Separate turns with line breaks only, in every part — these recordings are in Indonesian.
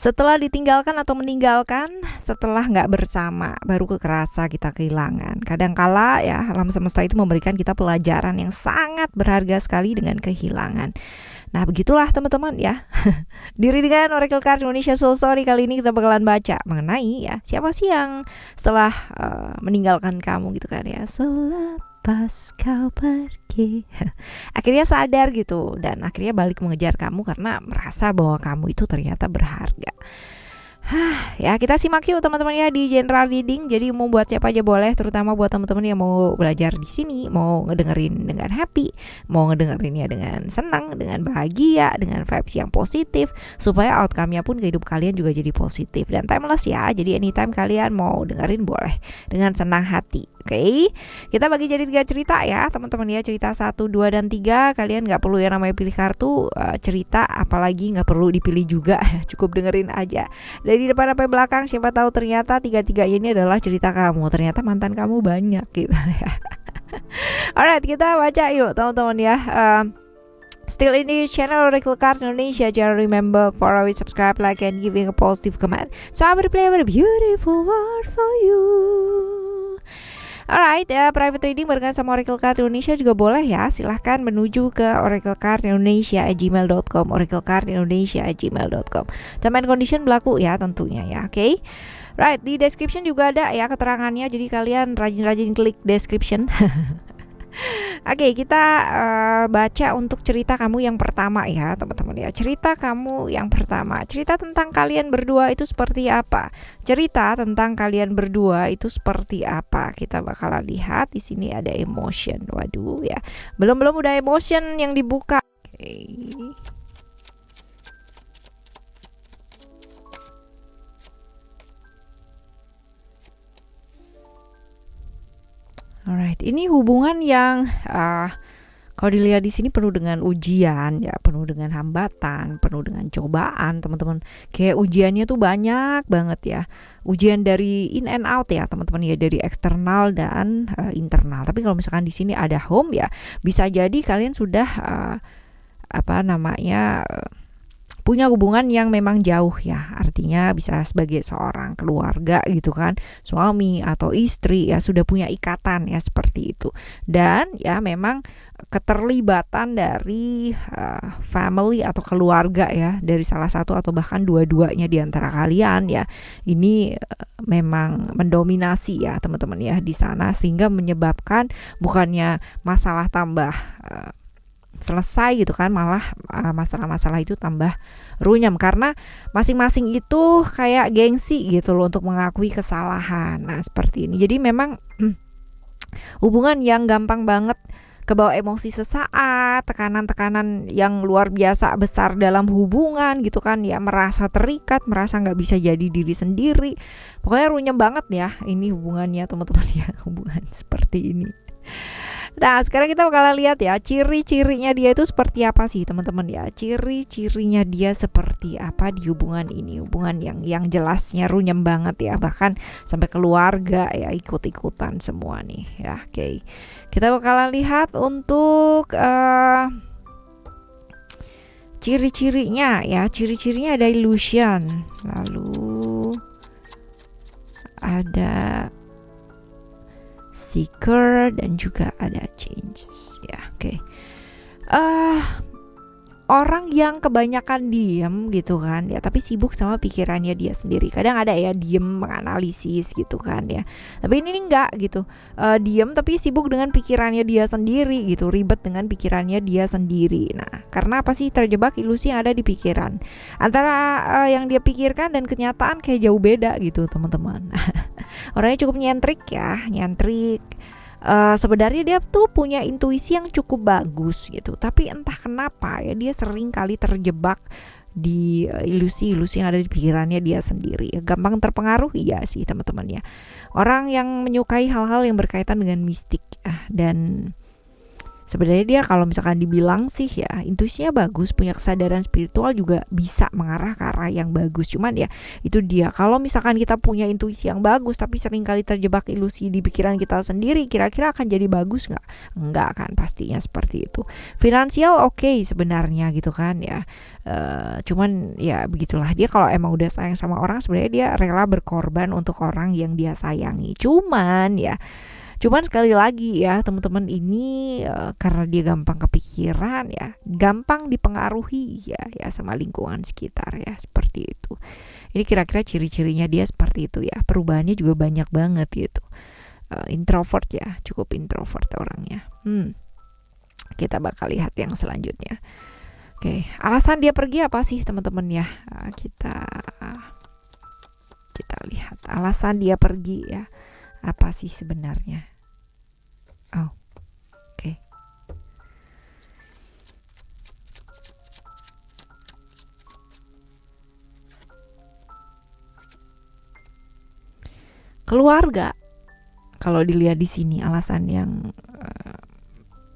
Setelah ditinggalkan atau meninggalkan, setelah nggak bersama, baru kerasa kita kehilangan. Kadangkala ya, alam semesta itu memberikan kita pelajaran yang sangat berharga sekali dengan kehilangan. Nah, begitulah teman-teman ya. Diri dengan Oracle Card Indonesia Soul Story kali ini kita bakalan baca mengenai ya, siapa sih yang setelah meninggalkan kamu gitu kan ya. Selepas kau pergi akhirnya sadar gitu, dan akhirnya balik mengejar kamu karena merasa bahwa kamu itu ternyata berharga. Ya kita simak yuk teman-teman ya di general reading. Jadi mau buat siapa aja boleh, terutama buat teman-teman yang mau belajar di sini, mau ngedengerin dengan happy, mau ngedengerinnya dengan senang, dengan bahagia, dengan vibes yang positif, supaya outcome-nya pun ke hidup kalian juga jadi positif dan timeless ya. Jadi anytime kalian mau dengerin boleh dengan senang hati. Oke, kita bagi jadi 3 cerita ya teman-teman ya. Cerita 1, 2, dan 3. Kalian gak perlu yang namanya pilih kartu cerita, apalagi gak perlu dipilih juga. Cukup dengerin aja dari depan sampai belakang. Siapa tahu ternyata 3-3 ini adalah cerita kamu, ternyata mantan kamu banyak gitu ya. Alright, kita baca yuk teman-teman ya. Still in the channel Oracle Card Indonesia. Jangan remember for always subscribe, like, and giving a positive comment, so I will play a beautiful word for you. Alright ya, private reading barengan sama Oracle Card Indonesia juga boleh ya. Silahkan menuju ke oraclecardindonesia@gmail.com, oraclecardindonesia@gmail.com. Term and condition berlaku ya tentunya ya, oke? Right, di description juga ada ya keterangannya. Jadi kalian rajin-rajin klik description. Oke, kita baca untuk cerita kamu yang pertama ya teman-teman ya. Cerita kamu yang pertama, cerita tentang kalian berdua itu seperti apa? Cerita tentang kalian berdua itu seperti apa? Kita bakalan lihat di sini ada emotion. Waduh ya, belum udah emotion yang dibuka. Oke. Alright, ini hubungan yang kalau dilihat di sini penuh dengan ujian ya, penuh dengan hambatan, penuh dengan cobaan teman-teman. Kayak ujiannya tuh banyak banget ya. Ujian dari in and out ya teman-teman ya, dari eksternal dan internal. Tapi kalau misalkan di sini ada home ya, bisa jadi kalian sudah punya hubungan yang memang jauh ya, artinya bisa sebagai seorang keluarga gitu kan, suami atau istri ya, sudah punya ikatan ya seperti itu. Dan ya memang keterlibatan dari family atau keluarga ya, dari salah satu atau bahkan dua-duanya di antara kalian ya, ini memang mendominasi ya teman-teman ya di sana, sehingga menyebabkan bukannya masalah tambah selesai gitu kan, malah masalah-masalah itu tambah runyam karena masing-masing itu kayak gengsi gitu loh untuk mengakui kesalahan. Nah seperti ini, jadi memang hubungan yang gampang banget kebawa emosi sesaat, tekanan-tekanan yang luar biasa besar dalam hubungan gitu kan ya, merasa terikat, merasa nggak bisa jadi diri sendiri, pokoknya runyam banget ya ini hubungannya teman-teman ya, hubungan seperti ini. Nah sekarang kita bakalan lihat ya, ciri-cirinya dia itu seperti apa sih teman-teman ya. Ciri-cirinya dia seperti apa di hubungan ini, hubungan yang jelasnya runyam banget ya, bahkan sampai keluarga ya ikut-ikutan semua nih ya. Oke, kita bakalan lihat untuk ciri-cirinya ya. Ciri-cirinya ada illusion, lalu ada seeker, dan juga ada changes ya. Oke. Orang yang kebanyakan diem gitu kan ya, tapi sibuk sama pikirannya dia sendiri. Kadang ada ya diem menganalisis gitu kan ya, tapi ini enggak gitu, diem tapi sibuk dengan pikirannya dia sendiri gitu, ribet dengan pikirannya dia sendiri. Nah karena apa sih? Terjebak ilusi yang ada di pikiran, antara yang dia pikirkan dan kenyataan kayak jauh beda gitu teman-teman. Orangnya cukup nyentrik ya, sebenarnya dia tuh punya intuisi yang cukup bagus gitu, tapi entah kenapa ya dia sering kali terjebak di ilusi-ilusi yang ada di pikirannya dia sendiri. Gampang terpengaruh, iya sih teman-teman ya. Orang yang menyukai hal-hal yang berkaitan dengan mistik dan Sebenarnya dia kalau misalkan dibilang sih ya intuisinya bagus, punya kesadaran spiritual juga bisa mengarah ke arah yang bagus. Cuman ya itu dia, kalau misalkan kita punya intuisi yang bagus tapi seringkali terjebak ilusi di pikiran kita sendiri, kira-kira akan jadi bagus nggak? Enggak kan, pastinya seperti itu. Finansial oke sebenarnya gitu kan ya. Cuman ya begitulah, dia kalau emang udah sayang sama orang sebenarnya dia rela berkorban untuk orang yang dia sayangi. Cuman sekali lagi ya teman-teman, ini karena dia gampang kepikiran ya, gampang dipengaruhi ya sama lingkungan sekitar ya, seperti itu. Ini kira-kira ciri-cirinya dia seperti itu ya. Perubahannya juga banyak banget gitu. Introvert ya, cukup introvert orangnya. Kita bakal lihat yang selanjutnya. Oke, alasan dia pergi apa sih teman-teman ya? Kita lihat alasan dia pergi ya. Apa sih sebenarnya? Oh, oke. Keluarga. Kalau dilihat di sini alasan yang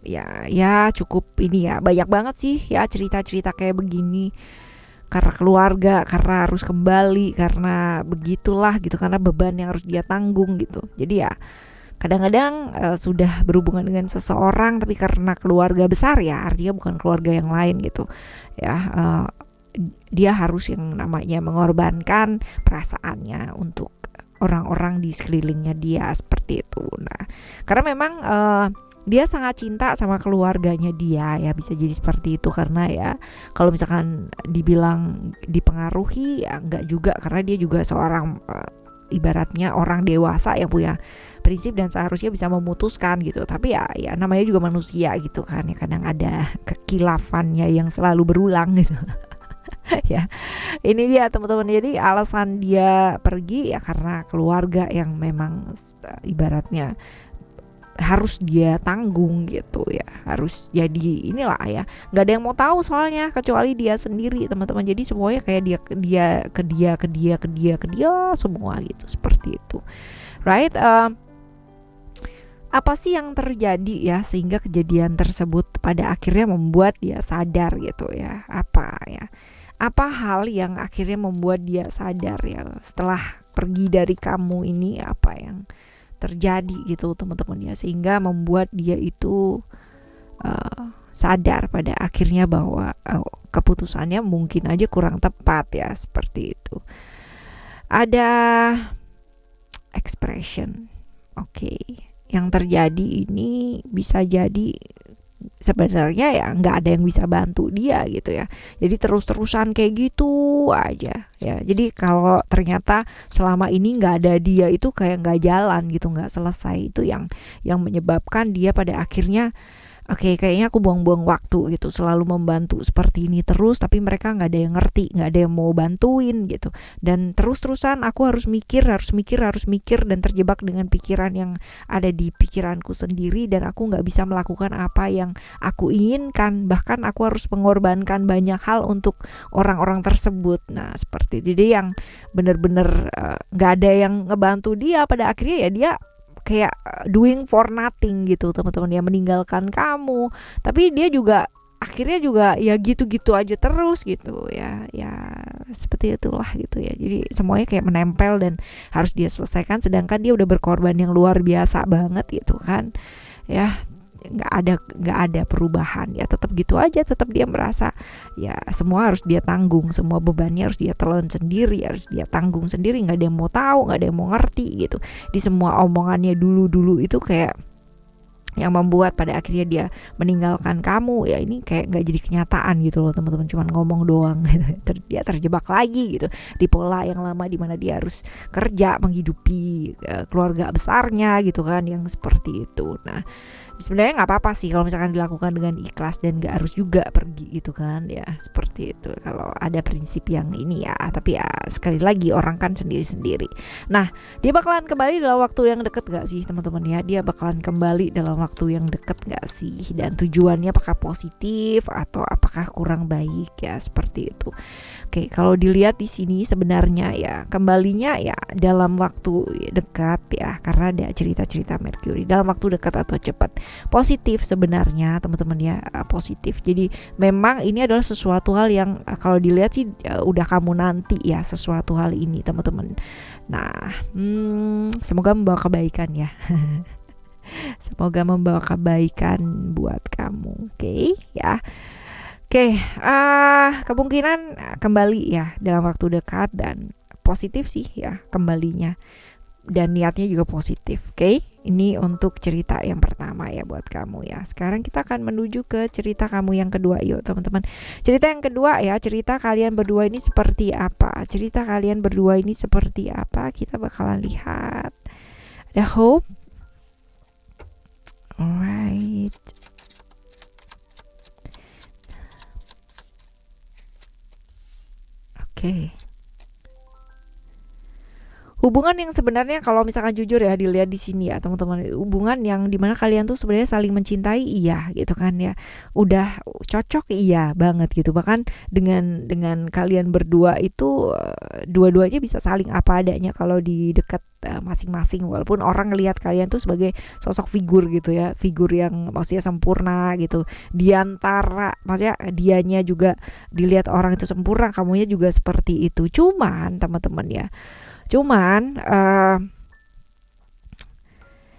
ya cukup ini ya, banyak banget sih ya cerita-cerita kayak begini. Karena keluarga, karena harus kembali, karena begitulah gitu, karena beban yang harus dia tanggung gitu. Jadi ya kadang-kadang sudah berhubungan dengan seseorang tapi karena keluarga besar ya, artinya bukan keluarga yang lain gitu ya, dia harus yang namanya mengorbankan perasaannya untuk orang-orang di sekelilingnya dia, seperti itu. Nah, karena memang dia sangat cinta sama keluarganya dia ya, bisa jadi seperti itu. Karena ya kalau misalkan dibilang dipengaruhi ya enggak juga, karena dia juga seorang ibaratnya orang dewasa yang punya prinsip dan seharusnya bisa memutuskan gitu. Tapi ya namanya juga manusia gitu kan ya, kadang ada kekilafannya yang selalu berulang gitu. Ya, ini dia teman-teman. Jadi alasan dia pergi ya karena keluarga yang memang ibaratnya harus dia tanggung gitu ya, harus jadi inilah ya, nggak ada yang mau tahu soalnya kecuali dia sendiri teman-teman. Jadi semuanya kayak dia semua gitu, seperti itu, right? Apa sih yang terjadi ya sehingga kejadian tersebut pada akhirnya membuat dia sadar gitu ya? Apa hal yang akhirnya membuat dia sadar ya setelah pergi dari kamu ini, apa yang terjadi gitu teman-teman ya, sehingga membuat dia itu sadar pada akhirnya bahwa keputusannya mungkin aja kurang tepat ya, seperti itu. Ada expression, oke. Yang terjadi ini bisa jadi sebenarnya ya nggak ada yang bisa bantu dia gitu ya, jadi terus-terusan kayak gitu aja ya. Jadi kalau ternyata selama ini nggak ada dia itu kayak nggak jalan gitu, nggak selesai, itu yang menyebabkan dia pada akhirnya oke, kayaknya aku buang-buang waktu gitu, selalu membantu seperti ini terus tapi mereka nggak ada yang ngerti, nggak ada yang mau bantuin gitu, dan terus-terusan aku harus mikir dan terjebak dengan pikiran yang ada di pikiranku sendiri, dan aku nggak bisa melakukan apa yang aku inginkan, bahkan aku harus mengorbankan banyak hal untuk orang-orang tersebut. Nah seperti itu. Jadi yang benar-benar nggak ada yang ngebantu dia, pada akhirnya ya dia kayak doing for nothing gitu teman-teman, dia meninggalkan kamu tapi dia juga akhirnya juga ya gitu-gitu aja terus gitu ya seperti itulah gitu ya. Jadi semuanya kayak menempel dan harus dia selesaikan, sedangkan dia udah berkorban yang luar biasa banget gitu kan ya. Nggak ada perubahan ya, tetap gitu aja, tetap dia merasa ya semua harus dia tanggung, semua bebannya harus dia telan sendiri, harus dia tanggung sendiri, nggak ada yang mau tahu, nggak ada yang mau ngerti gitu. Di semua omongannya dulu itu kayak yang membuat pada akhirnya dia meninggalkan kamu ya, ini kayak nggak jadi kenyataan gitu loh teman-teman, cuman ngomong doang gitu. Dia terjebak lagi gitu di pola yang lama, di mana dia harus kerja menghidupi keluarga besarnya gitu kan, yang seperti itu. Nah sebenarnya nggak apa-apa sih kalau misalkan dilakukan dengan ikhlas dan nggak harus juga pergi gitu kan ya, seperti itu kalau ada prinsip yang ini ya. Tapi ya sekali lagi orang kan sendiri-sendiri. Nah dia bakalan kembali dalam waktu yang deket gak sih teman-teman ya? Dia bakalan kembali dalam waktu yang deket gak sih? Dan tujuannya apakah positif atau apakah kurang baik ya, seperti itu. Oke, kalau dilihat di sini sebenarnya ya kembalinya ya dalam waktu dekat ya, karena ada cerita-cerita Mercury dalam waktu dekat atau cepat. positif sebenarnya teman-teman ya, positif. Jadi memang ini adalah sesuatu hal yang kalau dilihat sih udah kamu nanti ya sesuatu hal ini teman-teman. Nah, semoga membawa kebaikan ya. Semoga membawa kebaikan buat kamu, oke ya. Oke, kemungkinan kembali ya dalam waktu dekat dan positif sih ya kembalinya. Dan niatnya juga positif, oke? Ini untuk cerita yang pertama ya buat kamu ya. Sekarang kita akan menuju ke cerita kamu yang kedua, yuk teman-teman. Cerita yang kedua ya, cerita kalian berdua ini seperti apa? Cerita kalian berdua ini seperti apa? Kita bakalan lihat. Ada hope. Alright. Oke. Hubungan yang sebenarnya kalau misalkan jujur ya dilihat di sini ya teman-teman, hubungan yang dimana kalian tuh sebenarnya saling mencintai iya gitu kan ya, udah cocok iya banget gitu, bahkan dengan kalian berdua itu dua-duanya bisa saling apa adanya kalau di dekat masing-masing, walaupun orang ngelihat kalian tuh sebagai sosok figur gitu ya, figur yang maksudnya sempurna gitu diantara, maksudnya dianya juga dilihat orang itu sempurna, kamunya juga seperti itu. Cuman teman-teman ya,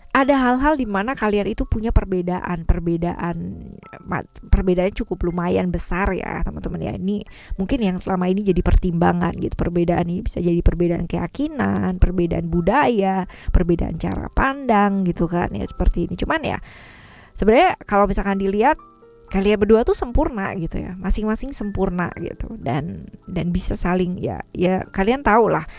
ada hal-hal di mana kalian itu punya perbedaannya cukup lumayan besar ya teman-teman ya. Ini mungkin yang selama ini jadi pertimbangan gitu. Perbedaan ini bisa jadi perbedaan keyakinan, perbedaan budaya, perbedaan cara pandang gitu kan ya, seperti ini. Cuman ya sebenarnya kalau misalkan dilihat kalian berdua tuh sempurna gitu ya, masing-masing sempurna gitu, dan bisa saling ya kalian tahu lah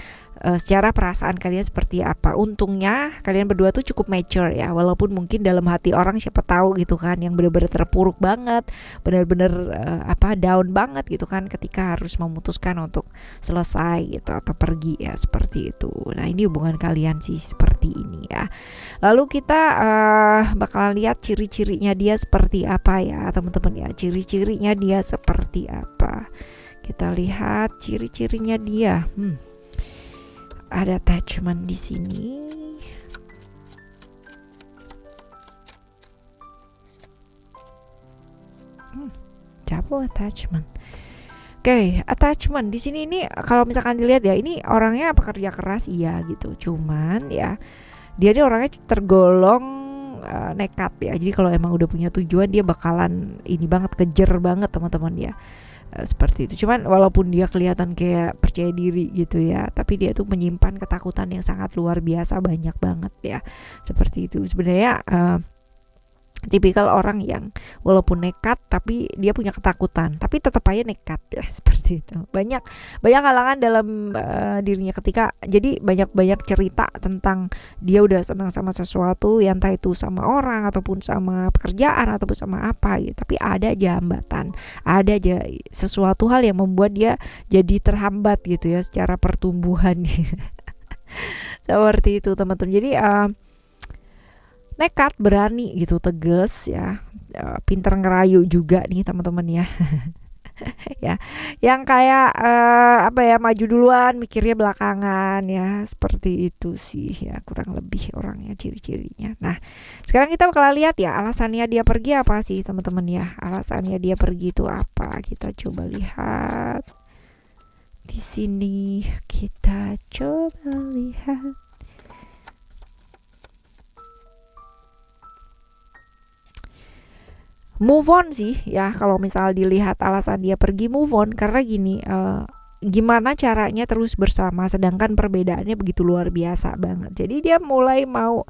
secara perasaan kalian seperti apa. Untungnya kalian berdua tuh cukup mature ya, walaupun mungkin dalam hati orang siapa tahu gitu kan yang benar-benar terpuruk banget, benar-benar down banget gitu kan ketika harus memutuskan untuk selesai gitu atau pergi ya, seperti itu. Nah ini hubungan kalian sih seperti ini ya. Lalu kita bakalan lihat ciri-cirinya dia seperti apa ya teman-teman ya, ciri-cirinya dia seperti apa. Kita lihat ciri-cirinya dia. Ada attachment di sini. Double attachment. Oke, attachment di sini ini kalau misalkan dilihat ya, ini orangnya pekerja keras iya gitu. Cuman ya dia orangnya tergolong nekat ya. Jadi kalau emang udah punya tujuan dia bakalan ini banget, kejer banget teman-teman ya. Seperti itu. Cuman walaupun dia kelihatan kayak percaya diri gitu ya, tapi dia tuh menyimpan ketakutan yang sangat luar biasa, banyak banget ya. Seperti itu. Sebenarnya tipikal orang yang walaupun nekat tapi dia punya ketakutan, tapi tetap aja nekat ya, seperti itu. Banyak halangan dalam dirinya ketika, jadi banyak cerita tentang dia udah senang sama sesuatu, yang entah itu sama orang ataupun sama pekerjaan ataupun sama apa gitu, tapi ada aja hambatan, ada aja sesuatu hal yang membuat dia jadi terhambat gitu ya secara pertumbuhan. Seperti itu teman-teman. Jadi nekat, berani gitu, tegas ya, pinter ngerayu juga nih teman-teman ya. Ya, yang kayak maju duluan, mikirnya belakangan ya, seperti itu sih ya kurang lebih orangnya, ciri-cirinya. Nah sekarang kita bakal lihat ya alasannya dia pergi apa sih teman-teman ya. Alasannya dia pergi itu apa, kita coba lihat di sini, kita coba lihat. Move on sih ya, kalau misal dilihat alasan dia pergi, move on karena gini, gimana caranya terus bersama sedangkan perbedaannya begitu luar biasa banget. Jadi dia mulai mau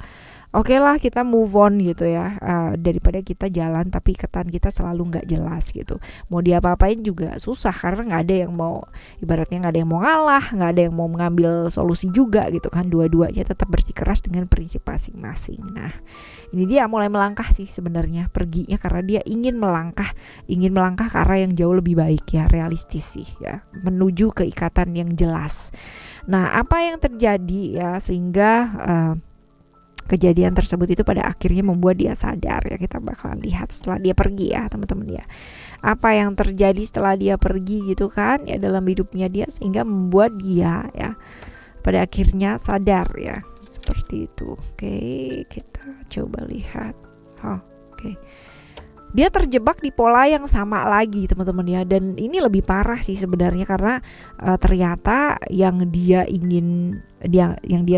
oke lah kita move on gitu ya, daripada kita jalan tapi ketan kita selalu nggak jelas gitu. Mau diapa-apain juga susah karena nggak ada yang mau, ibaratnya nggak ada yang mau ngalah, nggak ada yang mau mengambil solusi juga gitu kan. Dua-duanya tetap bersikeras dengan prinsip masing-masing. Nah ini dia mulai melangkah sih sebenarnya, perginya karena dia ingin melangkah ke arah yang jauh lebih baik ya, realistis sih ya, menuju ke ikatan yang jelas. Nah apa yang terjadi ya sehingga kejadian tersebut itu pada akhirnya membuat dia sadar ya, kita bakalan lihat setelah dia pergi ya teman-teman ya, apa yang terjadi setelah dia pergi gitu kan ya dalam hidupnya dia, sehingga membuat dia ya pada akhirnya sadar ya, seperti itu. Oke, kita coba lihat. Oke. Dia terjebak di pola yang sama lagi teman-teman ya, dan ini lebih parah sih sebenarnya karena ternyata yang dia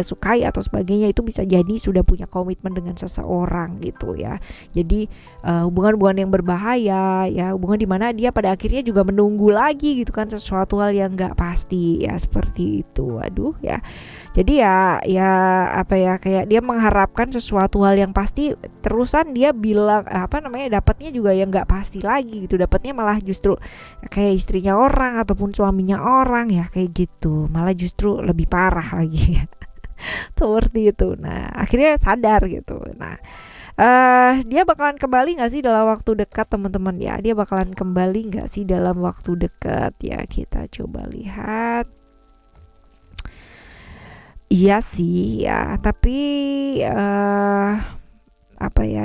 sukai atau sebagainya itu bisa jadi sudah punya komitmen dengan seseorang gitu ya. Jadi hubungan-hubungan yang berbahaya ya, hubungan dimana dia pada akhirnya juga menunggu lagi gitu kan sesuatu hal yang nggak pasti ya, seperti itu. Aduh ya. Jadi ya apa ya, kayak dia mengharapkan sesuatu hal yang pasti, terusan dia bilang dapatnya juga yang nggak pasti lagi gitu, dapatnya malah justru kayak istrinya orang ataupun suaminya orang ya, kayak gitu, malah justru lebih parah lagi ya. Seperti itu. Nah akhirnya sadar gitu. Nah dia bakalan kembali nggak sih dalam waktu dekat teman-teman ya, dia bakalan kembali nggak sih dalam waktu dekat ya, kita coba lihat. Iya sih ya, tapi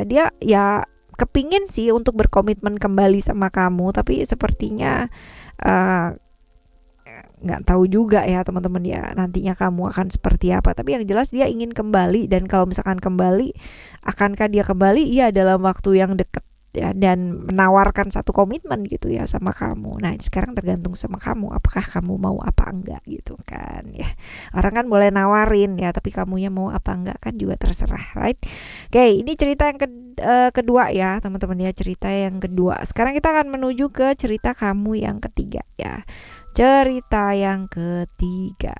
dia ya kepingin sih untuk berkomitmen kembali sama kamu, tapi sepertinya nggak tahu juga ya teman-teman ya, nantinya kamu akan seperti apa. Tapi yang jelas dia ingin kembali, dan kalau misalkan kembali, akankah dia kembali? Iya, dalam waktu yang dekat ya, dan menawarkan satu komitmen gitu ya sama kamu. Nah sekarang tergantung sama kamu, apakah kamu mau apa enggak gitu kan ya. Orang kan boleh nawarin ya, tapi kamunya mau apa enggak kan juga terserah, right? Oke, ini cerita yang kedua ya teman-teman ya, cerita yang kedua. Sekarang kita akan menuju ke cerita kamu yang ketiga ya. Cerita yang ketiga.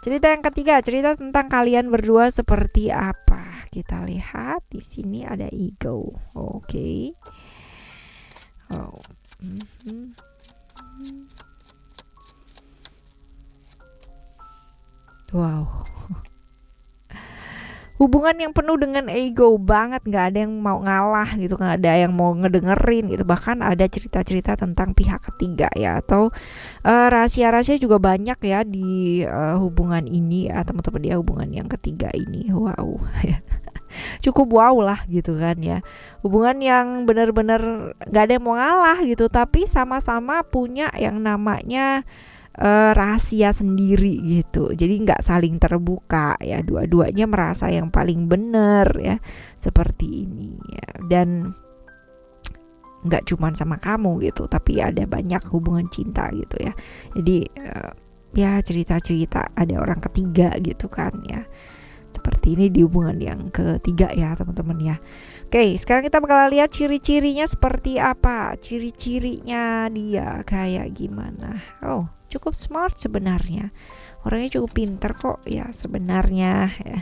Cerita yang ketiga, cerita tentang kalian berdua seperti apa. Kita lihat di sini ada ego. Oke. Oh. Wow. Hubungan yang penuh dengan ego banget, nggak ada yang mau ngalah gitu, nggak ada yang mau ngedengerin gitu. Bahkan ada cerita-cerita tentang pihak ketiga ya, atau rahasia-rahasia juga banyak ya di hubungan ini ya teman-teman ya, hubungan yang ketiga ini. Wow. Cukup wow lah gitu kan ya. Hubungan yang benar-benar nggak ada yang mau ngalah gitu, tapi sama-sama punya yang namanya rahasia sendiri gitu. Jadi nggak saling terbuka ya, dua-duanya merasa yang paling benar ya, seperti ini ya. Dan nggak cuman sama kamu gitu, tapi ada banyak hubungan cinta gitu ya. Jadi ya cerita-cerita ada orang ketiga gitu kan ya, seperti ini di hubungan yang ketiga ya teman-teman ya. Oke, sekarang kita bakal lihat ciri-cirinya seperti apa. Ciri-cirinya dia kayak gimana. Oh, cukup smart sebenarnya. Orangnya cukup pintar kok ya sebenarnya ya.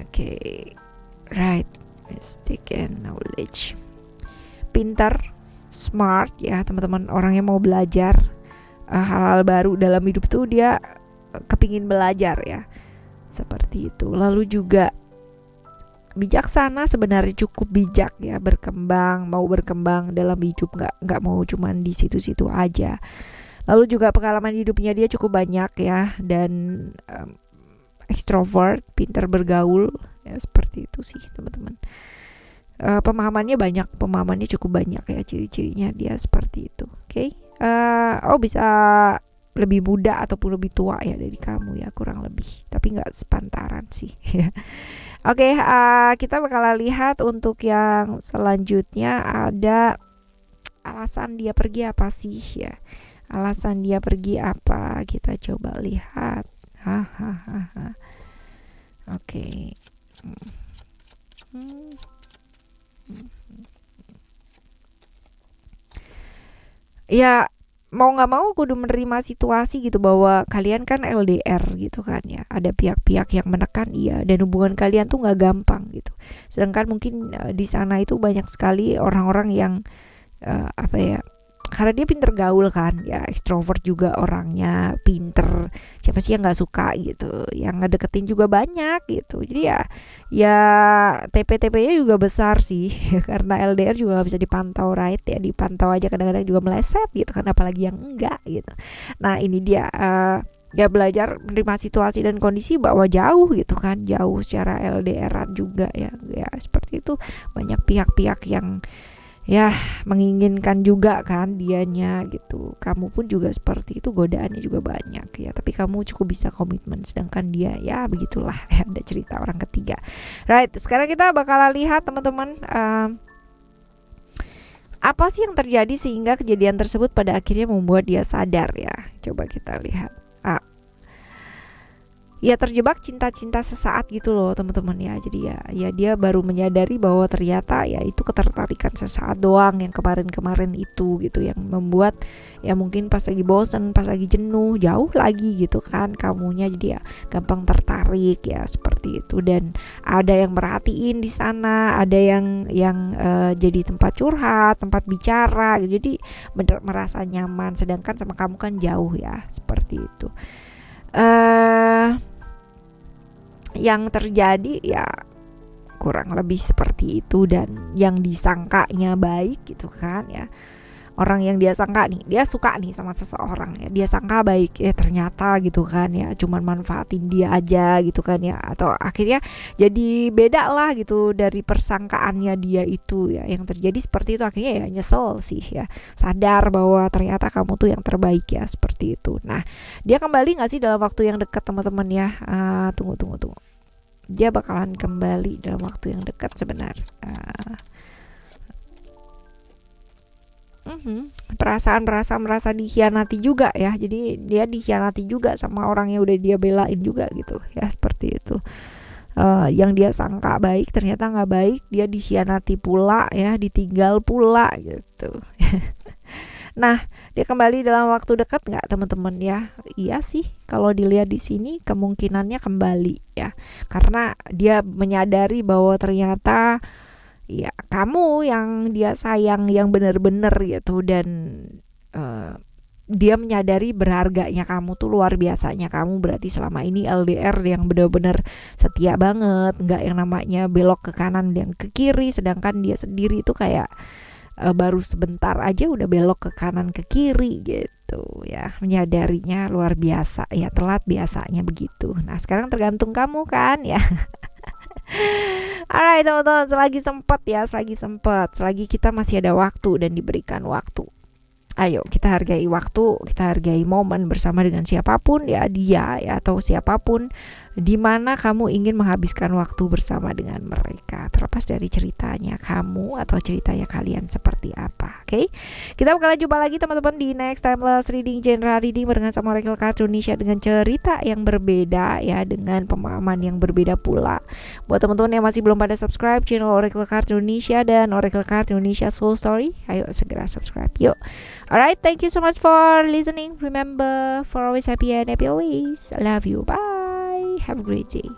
Oke. Right. Mystic and knowledge. Pintar, smart ya teman-teman. Orangnya mau belajar hal-hal baru dalam hidup tuh, dia kepingin belajar ya, seperti itu. Lalu juga bijaksana, sebenarnya cukup bijak ya, mau berkembang dalam hidup, nggak mau cuman di situ-situ aja. Lalu juga pengalaman hidupnya dia cukup banyak ya, dan extrovert, pintar bergaul ya, seperti itu sih teman-teman. Pemahamannya cukup banyak ya, ciri-cirinya dia seperti itu. Oke. Bisa lebih muda ataupun lebih tua ya dari kamu ya, kurang lebih, tapi nggak sepantaran sih ya. Oke, kita bakal lihat untuk yang selanjutnya, ada alasan dia pergi apa sih ya. Alasan dia pergi apa, kita coba lihat. Oke. Ya mau nggak mau kudu menerima situasi gitu, bahwa kalian kan LDR gitu kan ya, ada pihak-pihak yang menekan iya, dan hubungan kalian tuh nggak gampang gitu. Sedangkan mungkin di sana itu banyak sekali orang-orang yang karena dia pinter gaul kan ya, extrovert juga orangnya, pinter, siapa sih yang nggak suka gitu, yang ngedeketin juga banyak gitu. Jadi ya TP-TP-nya juga besar sih karena LDR juga nggak bisa dipantau, right ya, dipantau aja kadang-kadang juga meleset gitu kan, apalagi yang enggak gitu. Nah ini dia gak belajar menerima situasi dan kondisi bahwa jauh gitu kan, jauh secara LDR-an juga ya seperti itu. Banyak pihak-pihak yang ya menginginkan juga kan dianya gitu. Kamu pun juga seperti itu, godaannya juga banyak ya, tapi kamu cukup bisa komitmen, sedangkan dia ya begitulah ya, ada cerita orang ketiga. Right, sekarang kita bakalan lihat teman-teman, apa sih yang terjadi sehingga kejadian tersebut pada akhirnya membuat dia sadar ya. Coba kita lihat. Ya terjebak cinta-cinta sesaat gitu loh teman-teman ya. Jadi ya dia baru menyadari bahwa ternyata ya itu ketertarikan sesaat doang yang kemarin-kemarin itu gitu, yang membuat ya mungkin pas lagi bosen, pas lagi jenuh, jauh lagi gitu kan kamunya, jadi ya gampang tertarik ya seperti itu. Dan ada yang merhatiin di sana, ada yang jadi tempat curhat, tempat bicara gitu. Jadi merasa nyaman, sedangkan sama kamu kan jauh ya, seperti itu. Yang terjadi ya kurang lebih seperti itu, dan yang disangkanya baik gitu kan ya, orang yang dia sangka nih, dia suka nih sama seseorang ya, dia sangka baik ya, ternyata gitu kan ya cuman manfaatin dia aja gitu kan ya, atau akhirnya jadi beda lah gitu dari persangkaannya dia itu ya. Yang terjadi seperti itu, akhirnya ya nyesel sih ya, sadar bahwa ternyata kamu tuh yang terbaik ya, seperti itu. Nah, dia kembali gak sih dalam waktu yang dekat teman-teman ya? Tunggu, dia bakalan kembali dalam waktu yang dekat sebenarnya. Perasaan merasa dikhianati juga ya, jadi dia dikhianati juga sama orang yang udah dia belain juga gitu ya, seperti itu. Yang dia sangka baik ternyata nggak baik, dia dikhianati pula ya, ditinggal pula gitu. Nah, dia kembali dalam waktu dekat nggak teman-teman ya? Iya sih, kalau dilihat di sini kemungkinannya kembali ya, karena dia menyadari bahwa ternyata ya kamu yang dia sayang yang benar-benar gitu. Dan dia menyadari berharganya kamu tuh, luar biasanya kamu. Berarti selama ini LDR yang benar-benar setia banget, nggak yang namanya belok ke kanan dan ke kiri, sedangkan dia sendiri itu kayak baru sebentar aja udah belok ke kanan ke kiri gitu ya. Menyadarinya luar biasa ya, telat biasanya begitu. Nah, sekarang tergantung kamu kan ya. Alright teman-teman, selagi sempat, selagi kita masih ada waktu dan diberikan waktu, ayo kita hargai waktu, kita hargai momen bersama dengan siapapun ya, dia ya atau siapapun, di mana kamu ingin menghabiskan waktu bersama dengan mereka, terlepas dari ceritanya kamu atau ceritanya kalian seperti apa. Oke? Kita bakalan jumpa lagi teman-teman di next timeless reading, general reading barengan sama Oracle Card Indonesia, dengan cerita yang berbeda ya, dengan pemahaman yang berbeda pula. Buat teman-teman yang masih belum pada subscribe channel Oracle Card Indonesia dan Oracle Card Indonesia Soul Story, ayo segera subscribe yuk. Alright, thank you so much for listening. Remember, for always happy and happy always. I love you. Bye. Have a great day.